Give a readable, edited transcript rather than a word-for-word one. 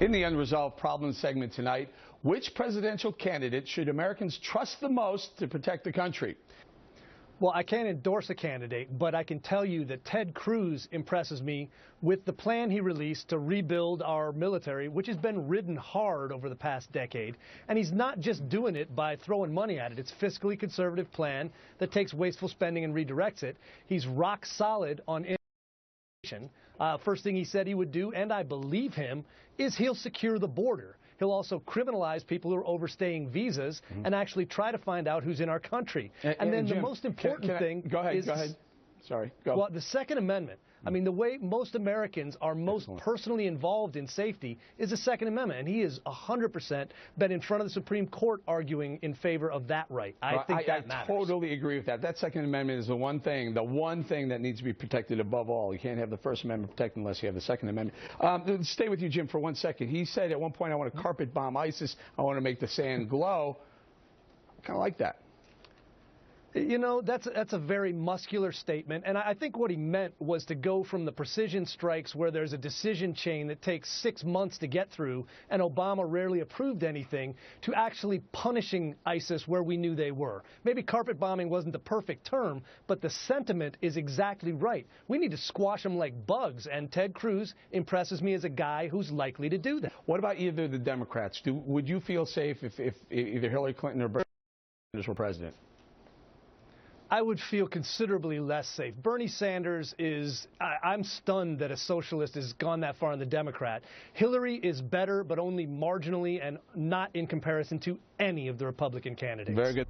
In the Unresolved Problems segment tonight, which presidential candidate should Americans trust the most to protect the country? Well, I can't endorse a candidate, but I can tell you that Ted Cruz impresses me with the plan he released to rebuild our military, which has been ridden hard over the past decade. And he's not just doing it by throwing money at it. It's a fiscally conservative plan that takes wasteful spending and redirects it. He's rock solid on immigration. First thing he said he would do, and I believe him, is he'll secure the border. He'll also criminalize people who are overstaying visas and actually try to find out who's in our country. And then Jim, the most important thing Go ahead. Sorry, go. Well, the Second Amendment. I mean, the way most Americans are most personally involved in safety is the Second Amendment, and he has 100% been in front of the Supreme Court arguing in favor of that right. I think that matters. I totally agree with that. That Second Amendment is the one thing that needs to be protected above all. You can't have the First Amendment protected unless you have the Second Amendment. Stay with you, Jim, for 1 second. He said at one point, I want to carpet bomb ISIS. I want to make the sand glow. I kind of like that. You know, that's a very muscular statement, and I think what he meant was to go from the precision strikes where there's a decision chain that takes 6 months to get through, and Obama rarely approved anything, to actually punishing ISIS where we knew they were. Maybe carpet bombing wasn't the perfect term, but the sentiment is exactly right. We need to squash them like bugs, and Ted Cruz impresses me as a guy who's likely to do that. What about either of the Democrats? Would you feel safe if either Hillary Clinton or Bernie Sanders were president? I would feel considerably less safe. Bernie Sanders is, I'm stunned that a socialist has gone that far on the Democrat. Hillary is better, but only marginally and not in comparison to any of the Republican candidates. Very good.